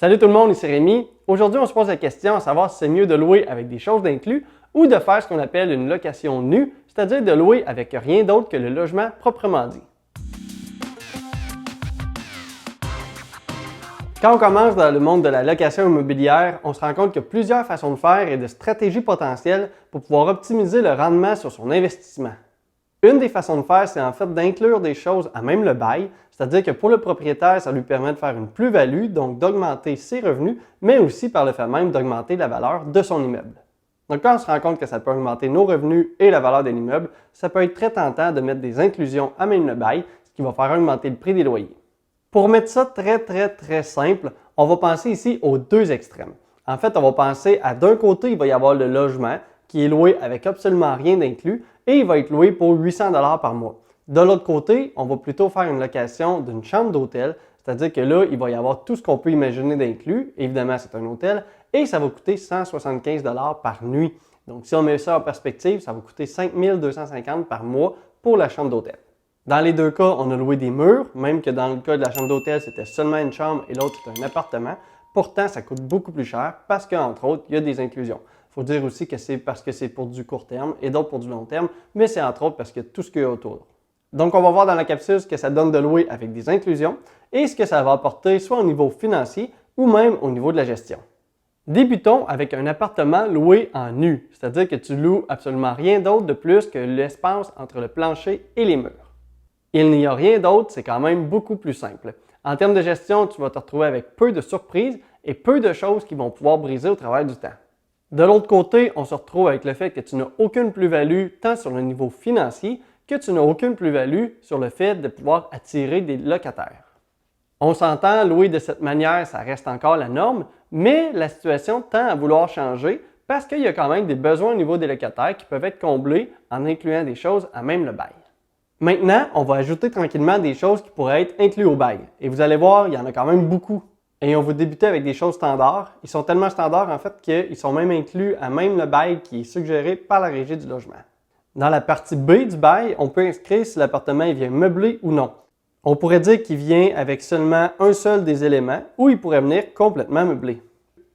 Salut tout le monde, ici Rémi. Aujourd'hui, on se pose la question à savoir si c'est mieux de louer avec des choses d'inclus ou de faire ce qu'on appelle une location nue, c'est-à-dire de louer avec rien d'autre que le logement proprement dit. Quand on commence dans le monde de la location immobilière, on se rend compte qu'il y a plusieurs façons de faire et de stratégies potentielles pour pouvoir optimiser le rendement sur son investissement. Une des façons de faire, c'est en fait d'inclure des choses à même le bail, c'est-à-dire que pour le propriétaire, ça lui permet de faire une plus-value, donc d'augmenter ses revenus, mais aussi par le fait même d'augmenter la valeur de son immeuble. Donc quand on se rend compte que ça peut augmenter nos revenus et la valeur de l'immeuble, ça peut être très tentant de mettre des inclusions à même le bail, ce qui va faire augmenter le prix des loyers. Pour mettre ça très simple, on va penser ici aux deux extrêmes. En fait, on va penser à d'un côté, il va y avoir le logement qui est loué avec absolument rien d'inclus et il va être loué pour 800 $ par mois. De l'autre côté, on va plutôt faire une location d'une chambre d'hôtel, c'est-à-dire que là, il va y avoir tout ce qu'on peut imaginer d'inclus. Évidemment, c'est un hôtel et ça va coûter 175 $ par nuit. Donc, si on met ça en perspective, ça va coûter 5 250 $ par mois pour la chambre d'hôtel. Dans les deux cas, on a loué des murs, même que dans le cas de la chambre d'hôtel, c'était seulement une chambre et l'autre, c'était un appartement. Pourtant, ça coûte beaucoup plus cher parce qu'entre autres, il y a des inclusions. Il faut dire aussi que c'est parce que c'est pour du court terme et d'autres pour du long terme, mais c'est entre autres parce que tout ce qu'il y a autour. Donc, on va voir dans la capsule ce que ça donne de louer avec des inclusions et ce que ça va apporter soit au niveau financier ou même au niveau de la gestion. Débutons avec un appartement loué en nu, c'est-à-dire que tu loues absolument rien d'autre de plus que l'espace entre le plancher et les murs. Il n'y a rien d'autre, c'est quand même beaucoup plus simple. En termes de gestion, tu vas te retrouver avec peu de surprises et peu de choses qui vont pouvoir briser au travers du temps. De l'autre côté, on se retrouve avec le fait que tu n'as aucune plus-value tant sur le niveau financier que tu n'as aucune plus-value sur le fait de pouvoir attirer des locataires. On s'entend, louer de cette manière, ça reste encore la norme, mais la situation tend à vouloir changer parce qu'il y a quand même des besoins au niveau des locataires qui peuvent être comblés en incluant des choses à même le bail. Maintenant, on va ajouter tranquillement des choses qui pourraient être incluses au bail. Et vous allez voir, il y en a quand même beaucoup. Et on va débuter avec des choses standards. Ils sont tellement standards en fait qu'ils sont même inclus à même le bail qui est suggéré par la Régie du logement. Dans la partie B du bail, on peut inscrire si l'appartement vient meublé ou non. On pourrait dire qu'il vient avec seulement un seul des éléments ou il pourrait venir complètement meublé.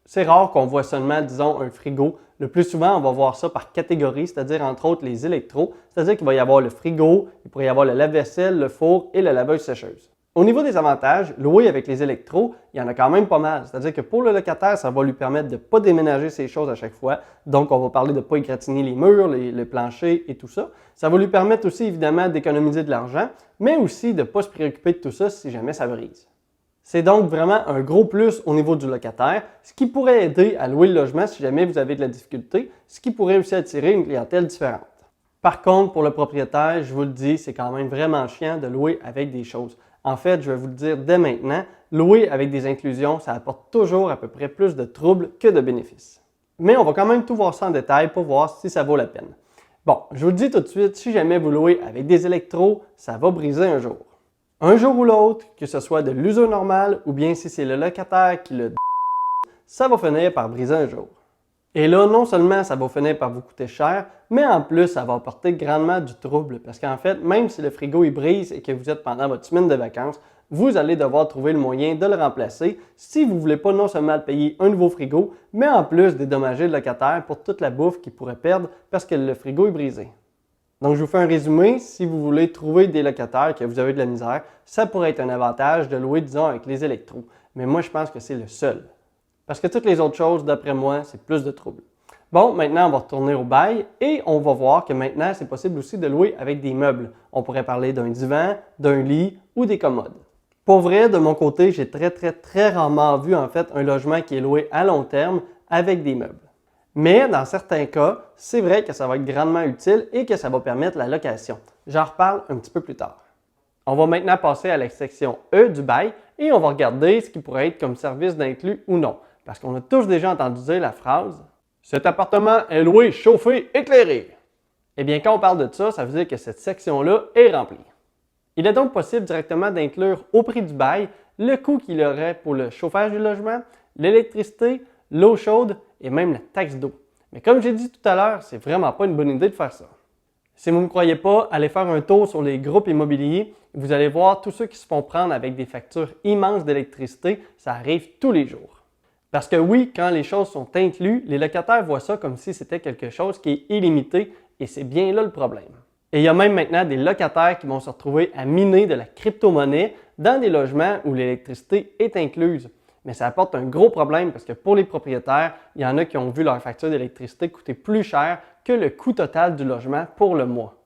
C'est rare qu'on voit seulement, disons, un frigo. Le plus souvent, on va voir ça par catégorie, c'est-à-dire entre autres les électros, c'est-à-dire qu'il va y avoir le frigo, il pourrait y avoir le lave-vaisselle, le four et la laveuse-sécheuse. Au niveau des avantages, louer avec les électros, il y en a quand même pas mal. C'est-à-dire que pour le locataire, ça va lui permettre de ne pas déménager ses choses à chaque fois. Donc, on va parler de ne pas égratigner les murs, le plancher et tout ça. Ça va lui permettre aussi, évidemment, d'économiser de l'argent, mais aussi de ne pas se préoccuper de tout ça si jamais ça brise. C'est donc vraiment un gros plus au niveau du locataire, ce qui pourrait aider à louer le logement si jamais vous avez de la difficulté, ce qui pourrait aussi attirer une clientèle différente. Par contre, pour le propriétaire, je vous le dis, c'est quand même vraiment chiant de louer avec des choses. En fait, je vais vous le dire dès maintenant, louer avec des inclusions, ça apporte toujours à peu près plus de troubles que de bénéfices. Mais on va quand même tout voir ça en détail pour voir si ça vaut la peine. Bon, je vous le dis tout de suite, si jamais vous louez avec des électros, ça va briser un jour. Un jour ou l'autre, que ce soit de l'usure normale ou bien si c'est le locataire qui le ça va finir par briser un jour. Et là, non seulement ça va finir par vous coûter cher, mais en plus, ça va apporter grandement du trouble. Parce qu'en fait, même si le frigo il brise et que vous êtes pendant votre semaine de vacances, vous allez devoir trouver le moyen de le remplacer si vous ne voulez pas non seulement payer un nouveau frigo, mais en plus dédommager le locataire pour toute la bouffe qu'il pourrait perdre parce que le frigo est brisé. Donc, je vous fais un résumé. Si vous voulez trouver des locataires que vous avez de la misère, ça pourrait être un avantage de louer, disons, avec les électros. Mais moi, je pense que c'est le seul. Parce que toutes les autres choses, d'après moi, c'est plus de trouble. Bon, maintenant, on va retourner au bail et on va voir que maintenant, c'est possible aussi de louer avec des meubles. On pourrait parler d'un divan, d'un lit ou des commodes. Pour vrai, de mon côté, j'ai très rarement vu en fait un logement qui est loué à long terme avec des meubles. Mais dans certains cas, c'est vrai que ça va être grandement utile et que ça va permettre la location. J'en reparle un petit peu plus tard. On va maintenant passer à la section E du bail et on va regarder ce qui pourrait être comme service d'inclus ou non. Parce qu'on a tous déjà entendu dire la phrase « Cet appartement est loué, chauffé, éclairé ». Eh bien, quand on parle de ça, ça veut dire que cette section-là est remplie. Il est donc possible directement d'inclure au prix du bail le coût qu'il y aurait pour le chauffage du logement, l'électricité, l'eau chaude et même la taxe d'eau. Mais comme j'ai dit tout à l'heure, c'est vraiment pas une bonne idée de faire ça. Si vous ne me croyez pas, allez faire un tour sur les groupes immobiliers. Vous allez voir tous ceux qui se font prendre avec des factures immenses d'électricité. Ça arrive tous les jours. Parce que oui, quand les choses sont incluses, les locataires voient ça comme si c'était quelque chose qui est illimité et c'est bien là le problème. Et il y a même maintenant des locataires qui vont se retrouver à miner de la crypto-monnaie dans des logements où l'électricité est incluse. Mais ça apporte un gros problème parce que pour les propriétaires, il y en a qui ont vu leur facture d'électricité coûter plus cher que le coût total du logement pour le mois.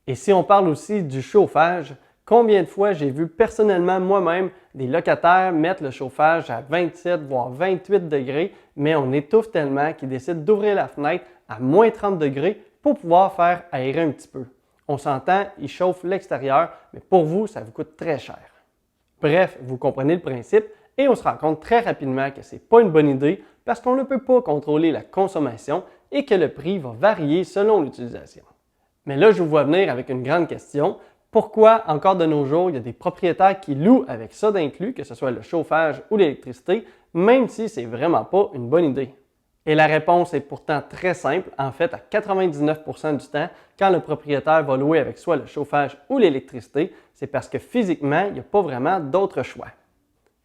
Et si on parle aussi du chauffage, combien de fois j'ai vu personnellement moi-même des locataires mettre le chauffage à 27 voire 28 degrés, mais on étouffe tellement qu'ils décident d'ouvrir la fenêtre à moins 30 degrés pour pouvoir faire aérer un petit peu. On s'entend, ils chauffent l'extérieur, mais pour vous, ça vous coûte très cher. Bref, vous comprenez le principe et on se rend compte très rapidement que ce n'est pas une bonne idée parce qu'on ne peut pas contrôler la consommation et que le prix va varier selon l'utilisation. Mais là, je vous vois venir avec une grande question. Pourquoi, encore de nos jours, il y a des propriétaires qui louent avec ça d'inclus, que ce soit le chauffage ou l'électricité, même si ce n'est vraiment pas une bonne idée? Et la réponse est pourtant très simple. En fait, à 99% du temps, quand le propriétaire va louer avec soit le chauffage ou l'électricité, c'est parce que physiquement, il n'y a pas vraiment d'autre choix.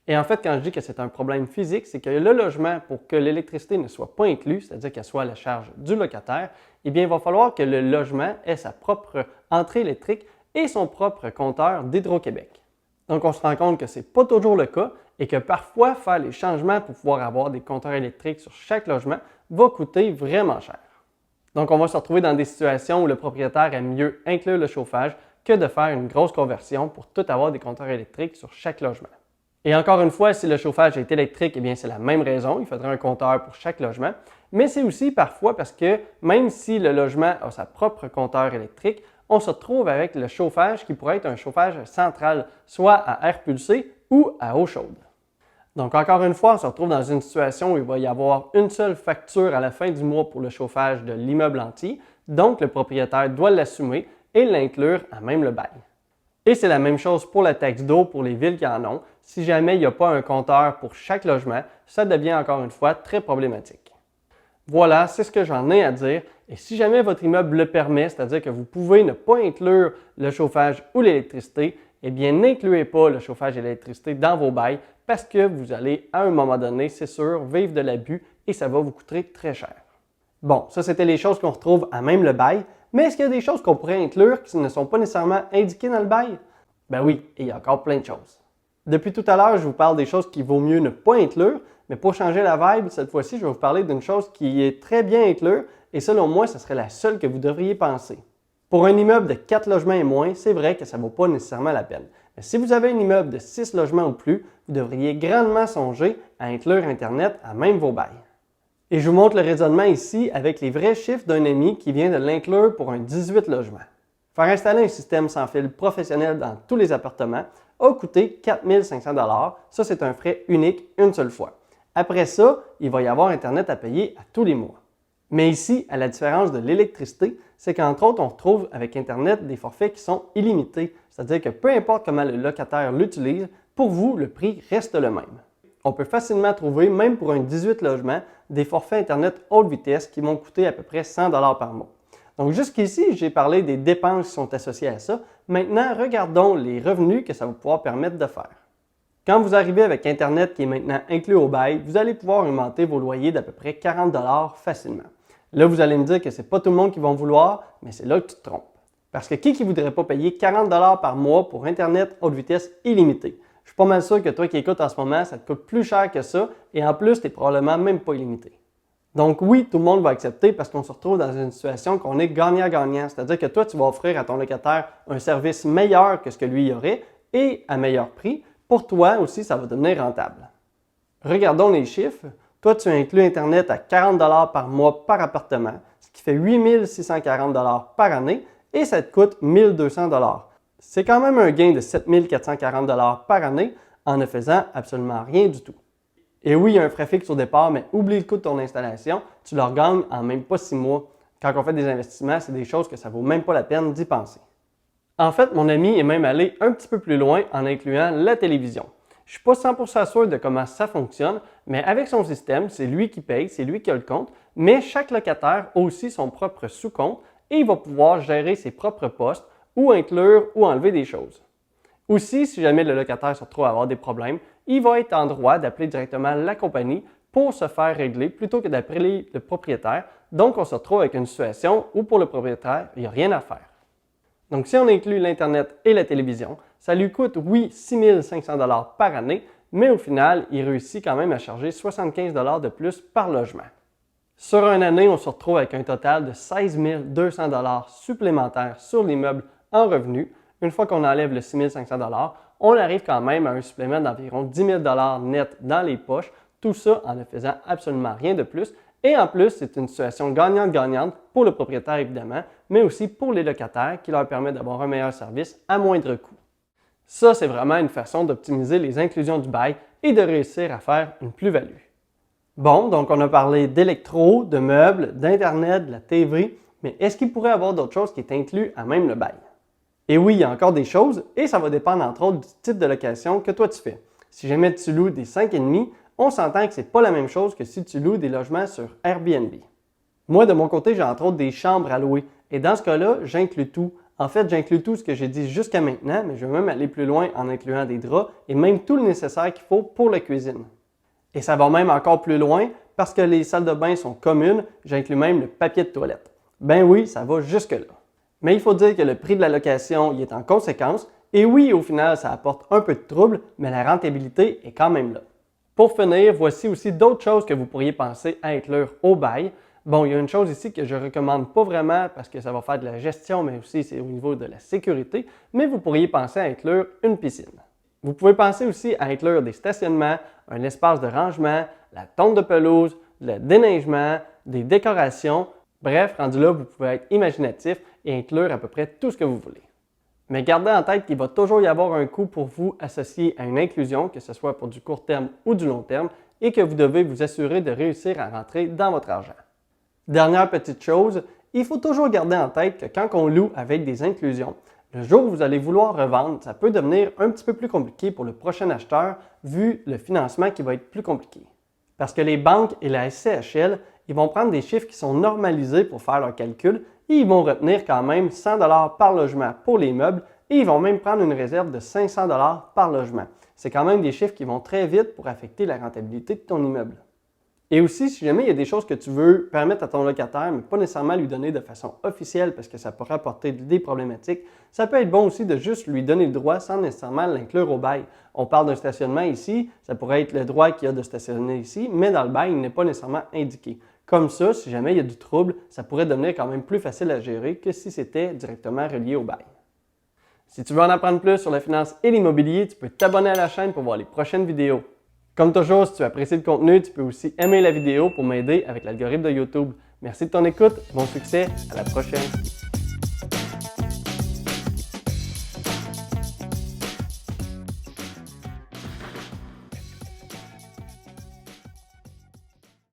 Et en fait, quand je dis que c'est un problème physique, c'est que le logement, pour que l'électricité ne soit pas inclue, c'est-à-dire qu'elle soit à la charge du locataire, eh bien, il va falloir que le logement ait sa propre entrée électrique et son propre compteur d'Hydro-Québec. Donc, on se rend compte que ce n'est pas toujours le cas et que parfois, faire les changements pour pouvoir avoir des compteurs électriques sur chaque logement va coûter vraiment cher. Donc, on va se retrouver dans des situations où le propriétaire aime mieux inclure le chauffage que de faire une grosse conversion pour tout avoir des compteurs électriques sur chaque logement. Et encore une fois, si le chauffage est électrique, eh bien c'est la même raison, il faudrait un compteur pour chaque logement, mais c'est aussi parfois parce que même si le logement a sa propre compteur électrique, on se retrouve avec le chauffage qui pourrait être un chauffage central, soit à air pulsé ou à eau chaude. Donc encore une fois, on se retrouve dans une situation où il va y avoir une seule facture à la fin du mois pour le chauffage de l'immeuble entier, donc le propriétaire doit l'assumer et l'inclure à même le bail. Et c'est la même chose pour la taxe d'eau pour les villes qui en ont. Si jamais il n'y a pas un compteur pour chaque logement, ça devient encore une fois très problématique. Voilà, c'est ce que j'en ai à dire. Et si jamais votre immeuble le permet, c'est-à-dire que vous pouvez ne pas inclure le chauffage ou l'électricité, eh bien n'incluez pas le chauffage et l'électricité dans vos bails parce que vous allez, à un moment donné, c'est sûr, vivre de l'abus et ça va vous coûter très cher. Bon, ça c'était les choses qu'on retrouve à même le bail, mais est-ce qu'il y a des choses qu'on pourrait inclure qui ne sont pas nécessairement indiquées dans le bail? Ben oui, et il y a encore plein de choses. Depuis tout à l'heure, je vous parle des choses qu'il vaut mieux ne pas inclure, mais pour changer la vibe, cette fois-ci, je vais vous parler d'une chose qui est très bien inclure et selon moi, ce serait la seule que vous devriez penser. Pour un immeuble de 4 logements et moins, c'est vrai que ça ne vaut pas nécessairement la peine. Mais si vous avez un immeuble de 6 logements ou plus, vous devriez grandement songer à inclure Internet à même vos bails. Et je vous montre le raisonnement ici avec les vrais chiffres d'un ami qui vient de l'inclure pour un 18 logements. Faire installer un système sans fil professionnel dans tous les appartements a coûté 4 500 $. Ça, c'est un frais unique une seule fois. Après ça, il va y avoir Internet à payer à tous les mois. Mais ici, à la différence de l'électricité, c'est qu'entre autres, on retrouve avec Internet des forfaits qui sont illimités. C'est-à-dire que peu importe comment le locataire l'utilise, pour vous, le prix reste le même. On peut facilement trouver, même pour un 18 logements, des forfaits Internet haute vitesse qui vont coûter à peu près 100 $ par mois. Donc jusqu'ici, j'ai parlé des dépenses qui sont associées à ça. Maintenant, regardons les revenus que ça va pouvoir permettre de faire. Quand vous arrivez avec Internet qui est maintenant inclus au bail, vous allez pouvoir augmenter vos loyers d'à peu près 40 $ facilement. Là, vous allez me dire que ce n'est pas tout le monde qui va vouloir, mais c'est là que tu te trompes. Parce que qui ne voudrait pas payer 40 $ par mois pour Internet haute vitesse illimité? Je suis pas mal sûr que toi qui écoutes en ce moment, ça te coûte plus cher que ça et en plus, tu n'es probablement même pas illimité. Donc oui, tout le monde va accepter parce qu'on se retrouve dans une situation qu'on est gagnant-gagnant. C'est-à-dire que toi, tu vas offrir à ton locataire un service meilleur que ce que lui y aurait et à meilleur prix. Pour toi aussi, ça va devenir rentable. Regardons les chiffres. Toi, tu inclus Internet à 40 $ par mois par appartement, ce qui fait 8 640 $ par année et ça te coûte 1 200 $. C'est quand même un gain de 7 440 $ par année en ne faisant absolument rien du tout. Et oui, il y a un frais fixe au départ, mais oublie le coût de ton installation, tu le regagnes en même pas 6 mois. Quand on fait des investissements, c'est des choses que ça ne vaut même pas la peine d'y penser. En fait, mon ami est même allé un petit peu plus loin en incluant la télévision. Je ne suis pas 100% sûr de comment ça fonctionne, mais avec son système, c'est lui qui paye, c'est lui qui a le compte, mais chaque locataire a aussi son propre sous-compte et il va pouvoir gérer ses propres postes ou inclure ou enlever des choses. Aussi, si jamais le locataire se retrouve à avoir des problèmes, il va être en droit d'appeler directement la compagnie pour se faire régler plutôt que d'appeler le propriétaire. Donc, on se retrouve avec une situation où pour le propriétaire, il n'y a rien à faire. Donc, si on inclut l'Internet et la télévision, ça lui coûte, oui, 6 500 $ par année, mais au final, il réussit quand même à charger 75 $ de plus par logement. Sur une année, on se retrouve avec un total de 16 200 $ supplémentaires sur l'immeuble en revenus. Une fois qu'on enlève le 6 500 $, on arrive quand même à un supplément d'environ 10 000 $ net dans les poches, tout ça en ne faisant absolument rien de plus. Et en plus, c'est une situation gagnante-gagnante pour le propriétaire évidemment, mais aussi pour les locataires qui leur permet d'avoir un meilleur service à moindre coût. Ça, c'est vraiment une façon d'optimiser les inclusions du bail et de réussir à faire une plus-value. Bon, donc on a parlé d'électro, de meubles, d'Internet, de la TV, mais est-ce qu'il pourrait y avoir d'autres choses qui est inclus à même le bail? Et oui, il y a encore des choses et ça va dépendre entre autres du type de location que toi tu fais. Si jamais tu loues des 5,5, on s'entend que ce n'est pas la même chose que si tu loues des logements sur Airbnb. Moi, de mon côté, j'ai entre autres des chambres à louer et dans ce cas-là, j'inclus tout. En fait, j'inclus tout ce que j'ai dit jusqu'à maintenant, mais je vais même aller plus loin en incluant des draps et même tout le nécessaire qu'il faut pour la cuisine. Et ça va même encore plus loin parce que les salles de bain sont communes, j'inclus même le papier de toilette. Ben oui, ça va jusque-là. Mais il faut dire que le prix de la location y est en conséquence et oui, au final, ça apporte un peu de trouble, mais la rentabilité est quand même là. Pour finir, voici aussi d'autres choses que vous pourriez penser à inclure au bail. Bon, il y a une chose ici que je ne recommande pas vraiment parce que ça va faire de la gestion, mais aussi c'est au niveau de la sécurité, mais vous pourriez penser à inclure une piscine. Vous pouvez penser aussi à inclure des stationnements, un espace de rangement, la tonte de pelouse, le déneigement, des décorations. Bref, rendu là, vous pouvez être imaginatif et inclure à peu près tout ce que vous voulez. Mais gardez en tête qu'il va toujours y avoir un coût pour vous associé à une inclusion, que ce soit pour du court terme ou du long terme, et que vous devez vous assurer de réussir à rentrer dans votre argent. Dernière petite chose, il faut toujours garder en tête que quand on loue avec des inclusions, le jour où vous allez vouloir revendre, ça peut devenir un petit peu plus compliqué pour le prochain acheteur vu le financement qui va être plus compliqué. Parce que les banques et la SCHL, ils vont prendre des chiffres qui sont normalisés pour faire leurs calculs et ils vont retenir quand même 100 $ par logement pour les meubles et ils vont même prendre une réserve de 500 $ par logement. C'est quand même des chiffres qui vont très vite pour affecter la rentabilité de ton immeuble. Et aussi, si jamais il y a des choses que tu veux permettre à ton locataire, mais pas nécessairement lui donner de façon officielle parce que ça pourrait apporter des problématiques, ça peut être bon aussi de juste lui donner le droit sans nécessairement l'inclure au bail. On parle d'un stationnement ici, ça pourrait être le droit qu'il y a de stationner ici, mais dans le bail, il n'est pas nécessairement indiqué. Comme ça, si jamais il y a du trouble, ça pourrait devenir quand même plus facile à gérer que si c'était directement relié au bail. Si tu veux en apprendre plus sur la finance et l'immobilier, tu peux t'abonner à la chaîne pour voir les prochaines vidéos. Comme toujours, si tu apprécies le contenu, tu peux aussi aimer la vidéo pour m'aider avec l'algorithme de YouTube. Merci de ton écoute, bon succès, à la prochaine!